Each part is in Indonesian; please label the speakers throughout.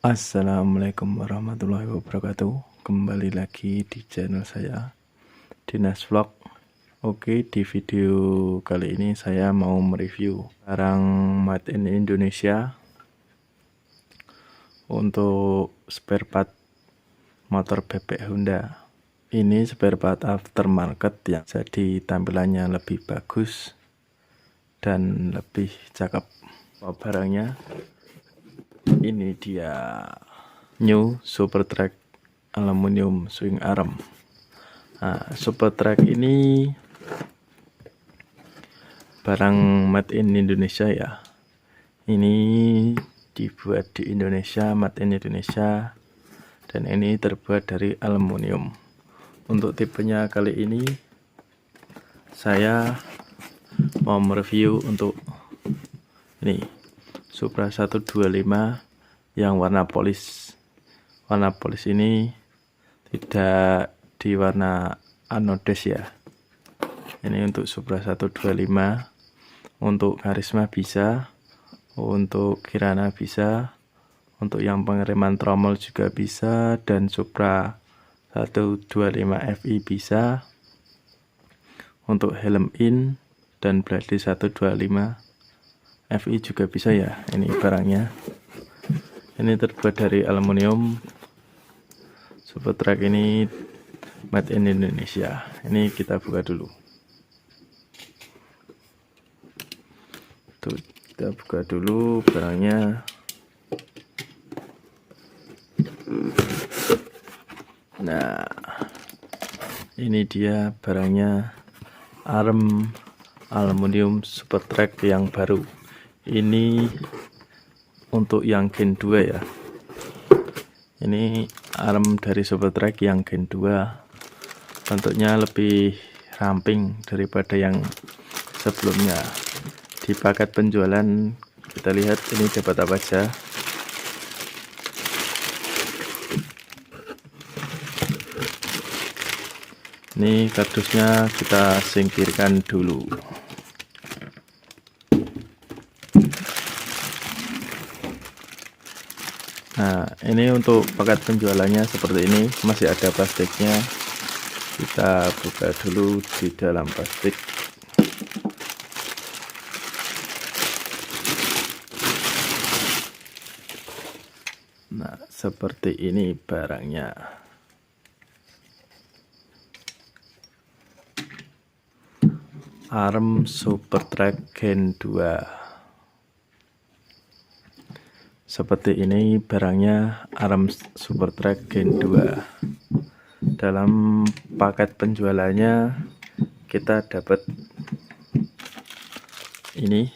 Speaker 1: Assalamualaikum warahmatullahi wabarakatuh. Kembali lagi di channel saya, Dinas Vlog. Oke, di video kali ini saya mau mereview barang made in Indonesia untuk spare part motor bebek Honda. Ini spare part aftermarket yang jadi tampilannya lebih bagus dan lebih cakep. Barangnya ini dia new Super Track aluminium swing arm. Nah, Super Track ini barang made in Indonesia ya. Ini dibuat di Indonesia, made in Indonesia, dan ini terbuat dari aluminium. Untuk tipenya kali ini saya mau mereview untuk ini Supra 125 yang warna polis. Warna polis ini tidak di warna anodes ya. Ini untuk Supra 125, untuk Karisma bisa, untuk Kirana bisa, untuk yang pengereman tromol juga bisa, dan Supra 125 FI bisa, untuk helm in dan Bradley 125 FI juga bisa ya. Ini barangnya, ini terbuat dari aluminium. Super Track ini made in Indonesia. Ini kita buka dulu. Tuh, kita buka dulu barangnya. Nah, ini dia barangnya, arm aluminium Super Track yang baru. Ini untuk yang Gen 2 ya. Ini arm dari Super Track yang Gen 2. Bentuknya lebih ramping daripada yang sebelumnya. Di paket penjualan kita lihat ini dapat apa aja. Ini kardusnya kita singkirkan dulu. Nah, ini untuk paket penjualannya seperti ini, masih ada plastiknya. Kita buka dulu di dalam plastik. Nah, seperti ini barangnya. Arm Super Track Gen 2. Seperti ini barangnya, arm Super Track Gen 2. Dalam paket penjualannya kita dapat ini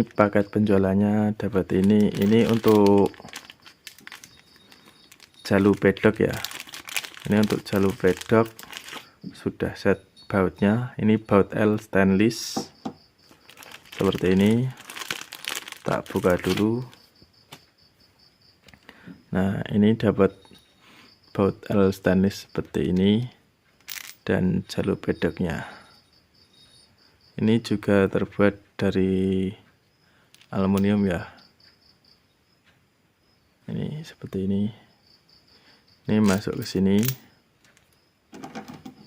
Speaker 1: paket penjualannya dapat ini untuk jalur pedok ya. Ini untuk jalur pedok sudah set bautnya. Ini baut L stainless seperti ini. Tak buka dulu. Nah, ini dapat baut L stainless seperti ini dan jalur pedoknya. Ini juga terbuat dari aluminium ya. Ini seperti ini. Ini masuk ke sini.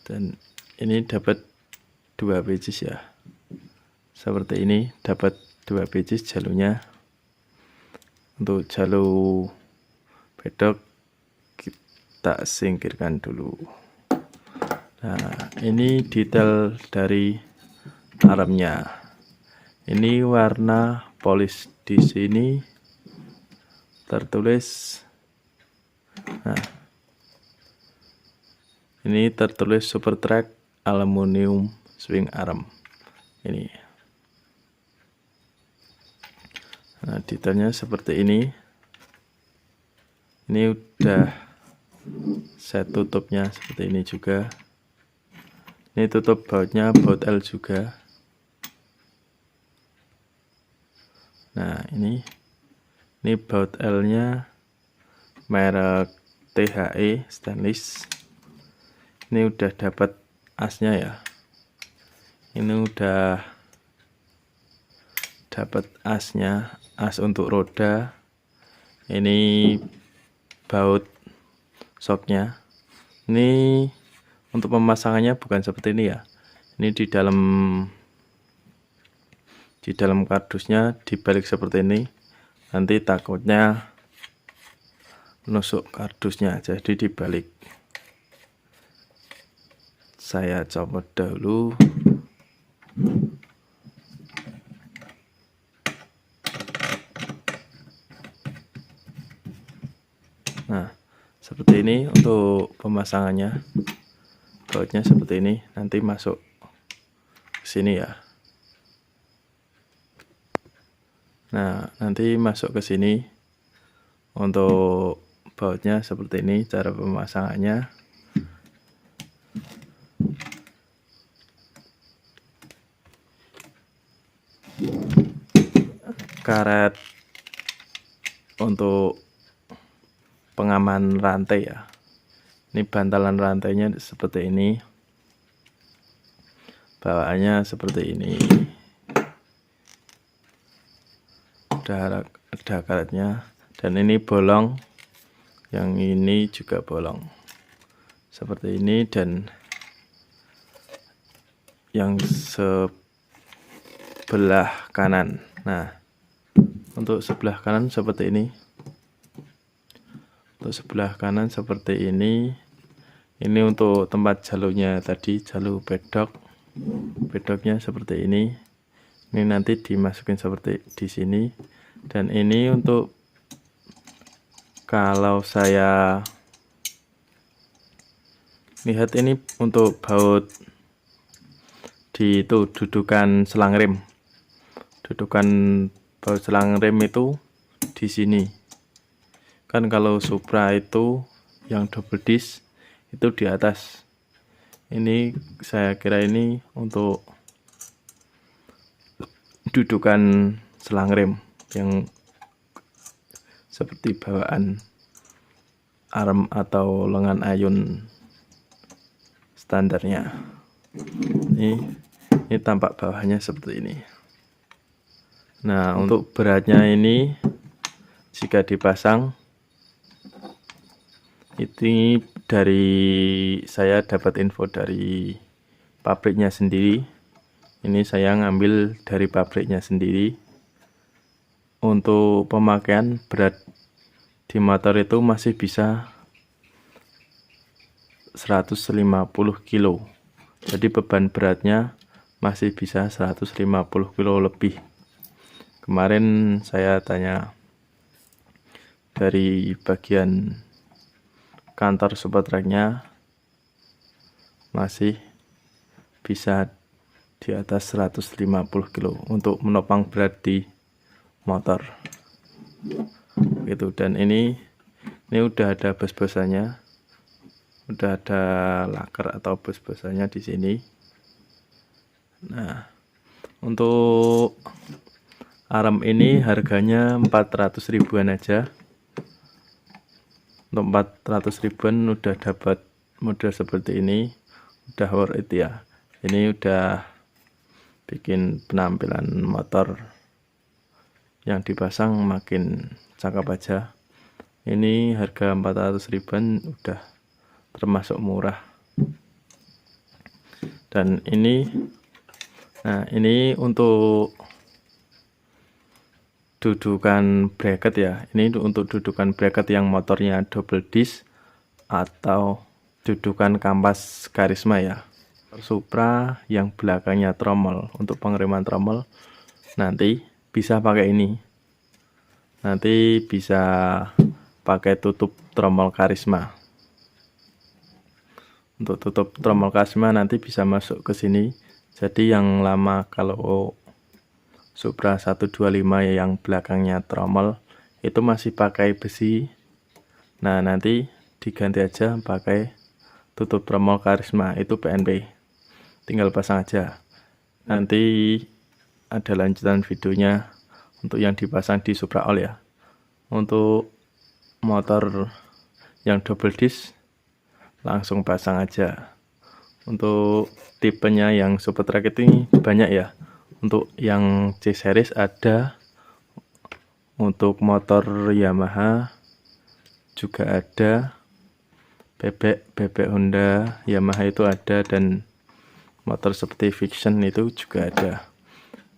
Speaker 1: Dan ini dapat 2 pieces ya. Seperti ini, dapat 2 pieces jalurnya. Untuk jalur pedok kita singkirkan dulu. Nah, ini detail dari armnya. Ini warna polis, di sini tertulis. Nah, ini tertulis Super Track aluminium swing arm. Ini. Nah, detailnya seperti ini. Ini udah saya tutupnya seperti ini juga. Ini tutup bautnya, baut L juga. Nah, ini baut L-nya merek THE stainless. Ini udah dapat asnya ya. Ini udah dapat asnya, as untuk roda. Ini baut shocknya. Ini untuk pemasangannya bukan seperti ini ya. Ini di dalam kardusnya dibalik seperti ini. Nanti takutnya nusuk kardusnya, jadi dibalik. Saya copot dahulu. Nah, seperti ini untuk pemasangannya. Bautnya seperti ini, nanti masuk ke sini ya. Nah, nanti masuk ke sini. Untuk bautnya seperti ini cara pemasangannya. Karet untuk pengaman rantai ya. Ini bantalan rantainya seperti ini. Bawaannya seperti ini. Ada karetnya, dan ini bolong. Yang ini juga bolong. Seperti ini, dan yang sebelah kanan. Nah, untuk sebelah kanan seperti ini. Untuk sebelah kanan seperti ini. Ini untuk tempat jalurnya tadi, jalur pedok. Pedoknya seperti ini. Ini nanti dimasukin seperti di sini. Dan ini untuk kalau saya lihat ini untuk baut di itu dudukan selang rem. Dudukan baut selang rem itu di sini. Kan kalau Supra itu yang double disc itu di atas. Ini saya kira ini untuk dudukan selang rem yang seperti bawaan arm atau lengan ayun standarnya. Ini tampak bawahnya seperti ini. Nah, untuk beratnya ini jika dipasang, ini dari saya dapat info dari pabriknya sendiri. Ini saya ngambil dari pabriknya sendiri. Untuk pemakaian berat di motor itu masih bisa 150 kilo. Jadi beban beratnya masih bisa 150 kilo lebih. Kemarin saya tanya dari bagian kantor Supertracknya, masih bisa di atas 150 kilo untuk menopang berat di motor gitu. Dan ini udah ada bos-bosannya, udah ada laker atau bos-bosannya di sini. Nah, untuk arm ini harganya 400 ribuan aja. Untuk 400 ribuan udah dapat model seperti ini, udah worth it ya. Ini udah bikin penampilan motor yang dipasang makin cakep aja. Ini harga 400 ribuan udah termasuk murah. Dan ini, nah ini untuk dudukan bracket ya. Ini untuk dudukan bracket yang motornya double disc atau dudukan kampas Karisma ya. Supra yang belakangnya tromol, untuk pengereman tromol nanti bisa pakai ini. Nanti bisa pakai tutup tromol Karisma. Untuk tutup tromol Karisma nanti bisa masuk ke sini. Jadi yang lama kalau Supra 125 yang belakangnya tromol itu masih pakai besi. Nah, nanti diganti aja pakai tutup tromol Karisma, itu PNP. Tinggal pasang aja. Nanti ada lanjutan videonya untuk yang dipasang di Supra All ya. Untuk motor yang double disc langsung pasang aja. Untuk tipenya yang Supertrack ini banyak ya. Untuk yang C series ada, Untuk motor Yamaha juga ada, bebek Honda Yamaha itu ada, dan motor seperti Vision itu juga ada.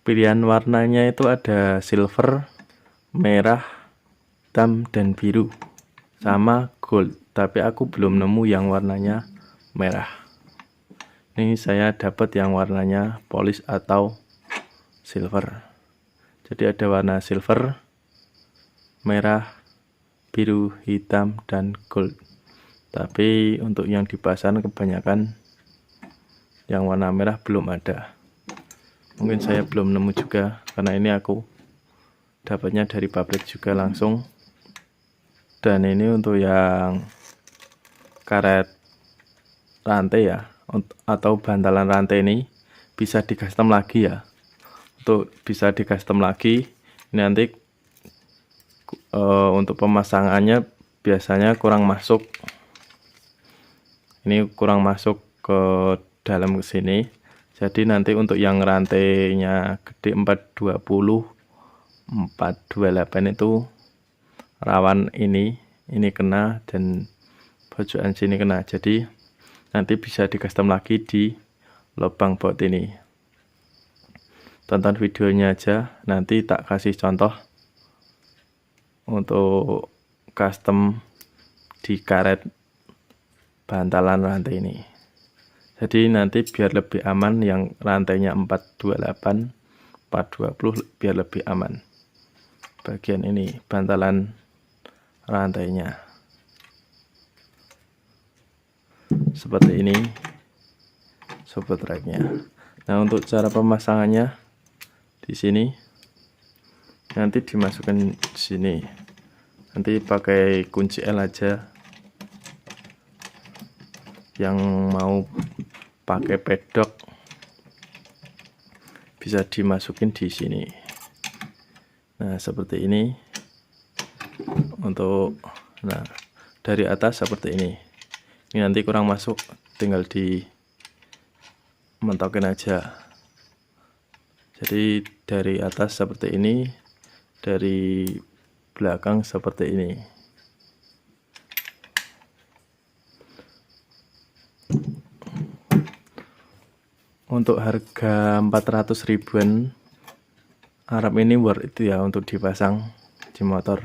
Speaker 1: Pilihan warnanya itu ada silver, merah, hitam, dan biru, sama gold. Tapi aku belum nemu yang warnanya merah. Ini saya dapat yang warnanya polish atau silver. Jadi ada warna silver, merah, biru, hitam, dan gold. Tapi untuk yang di pasaran kebanyakan yang warna merah belum ada. Mungkin saya belum nemu juga, karena ini aku dapatnya dari pabrik juga langsung. Dan ini untuk yang karet rantai ya, atau bantalan rantai ini bisa di custom lagi ya. Untuk bisa di custom lagi, ini nanti untuk pemasangannya biasanya kurang masuk. Ini kurang masuk ke dalam ke sini. Jadi nanti untuk yang rantainya gede 420, 428 itu rawan ini kena, dan pojokan sini kena. Jadi nanti bisa di custom lagi di lubang baut ini. Tonton videonya aja, nanti tak kasih contoh untuk custom di karet bantalan rantai ini. Jadi nanti biar lebih aman, yang rantainya 428, 420 biar lebih aman. Bagian ini bantalan rantainya seperti ini, sobat tracknya. Nah, untuk cara pemasangannya di sini nanti dimasukkan sini. Nanti pakai kunci L aja. Yang mau pakai pedok bisa dimasukin di sini. Nah, seperti ini. Untuk dari atas seperti ini. Ini nanti kurang masuk, tinggal di mentokin aja. Jadi dari atas seperti ini, dari belakang seperti ini. Untuk harga 400 ribuan Arab ini worth itu ya untuk dipasang di motor.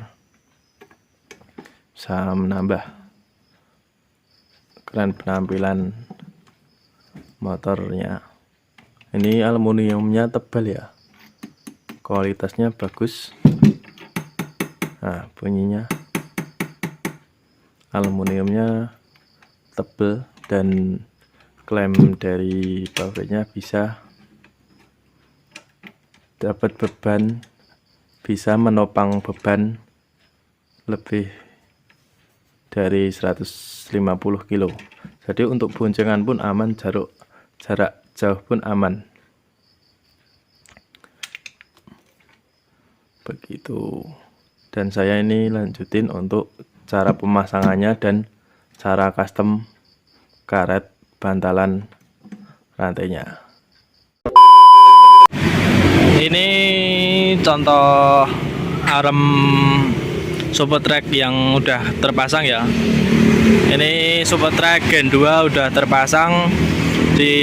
Speaker 1: Bisa menambah keren penampilan motornya. Ini aluminiumnya tebal ya, kualitasnya bagus. Nah, bunyinya aluminiumnya tebal, dan klaim dari pabriknya bisa dapat beban, bisa menopang beban lebih dari 150 kilo. Jadi untuk boncengan pun aman, jarak jauh pun aman. Begitu. Dan saya ini lanjutin untuk cara pemasangannya dan cara custom karet bantalan rantainya. Ini contoh arem Super Track yang udah terpasang ya. Ini Super Track Gen 2 udah terpasang di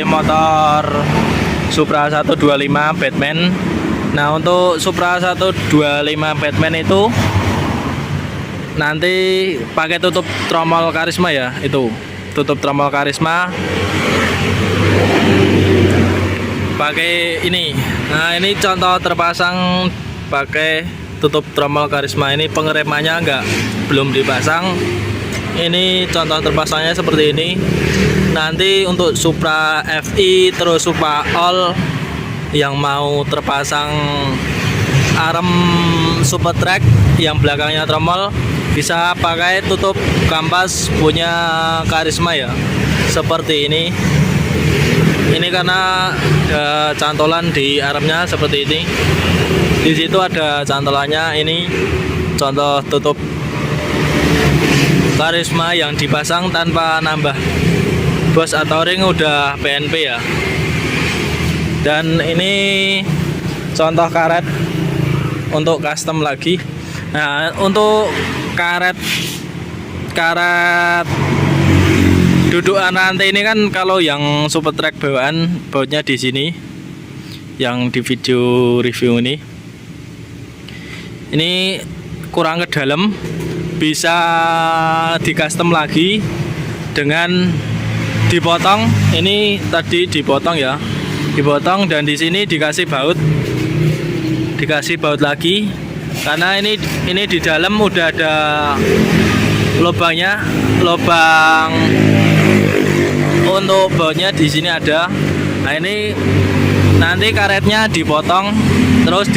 Speaker 1: motor Supra 125 Batman. Nah, untuk Supra 125 Batman itu nanti pakai tutup tromol Karisma ya, itu tutup tromol Karisma pakai ini. Nah, ini contoh terpasang pakai tutup tromol Karisma. Ini pengeremannya belum dipasang. Ini contoh terpasangnya seperti ini. Nanti untuk Supra FI terus Supra All yang mau terpasang arem Super Track yang belakangnya tromol bisa pakai tutup kampas punya Karisma ya, seperti ini. Ini karena cantolan di aremnya seperti ini. Di situ ada cantolannya. Ini contoh tutup Karisma yang dipasang tanpa nambah bos atau ring, udah PNP ya. Dan ini contoh karet untuk custom lagi. Nah, untuk karet dudukan rantai ini kan kalau yang super track bawaan bautnya di sini, yang di video review ini kurang ke dalam, bisa di custom lagi dengan dipotong. Ini tadi dipotong ya, dipotong, dan di sini dikasih baut lagi, karena ini di dalam udah ada lubangnya, lubang untuk bautnya di sini ada. Nah, ini nanti karetnya dipotong, terus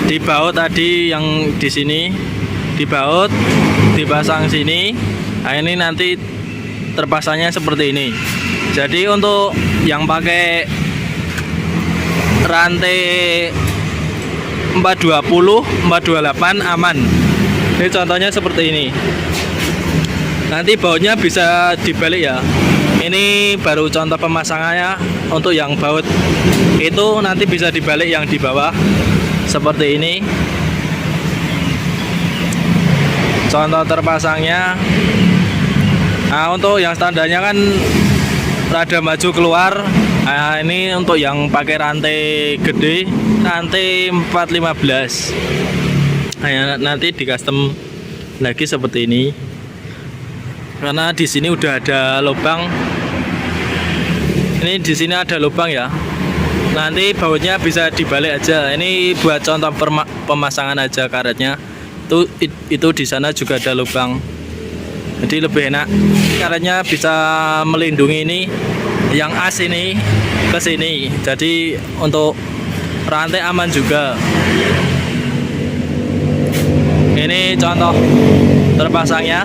Speaker 1: dibaut tadi yang di sini, dibaut, dipasang sini. Nah, ini nanti terpasangnya seperti ini. Jadi untuk yang pakai rantai 420, 428 aman. Ini contohnya seperti ini. Nanti bautnya bisa dibalik ya. Ini baru contoh pemasangannya. Untuk yang baut itu nanti bisa dibalik yang di bawah seperti ini. Contoh terpasangnya. Nah, untuk yang standarnya kan rada maju keluar. Nah, ini untuk yang pakai rantai gede, rantai 415. Nah, nanti di custom lagi seperti ini. Karena di sini udah ada lubang. Ini di sini ada lubang ya. Nanti bautnya bisa dibalik aja. Ini buat contoh pemasangan aja karetnya. Itu di sana juga ada lubang. Jadi lebih enak. Karetnya bisa melindungi ini, yang as ini ke sini. Jadi untuk rantai aman juga. Ini contoh terpasangnya.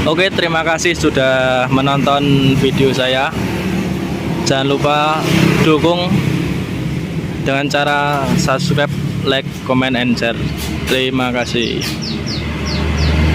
Speaker 1: Oke, terima kasih sudah menonton video saya. Jangan lupa dukung dengan cara subscribe, like, comment, and share. Terima kasih.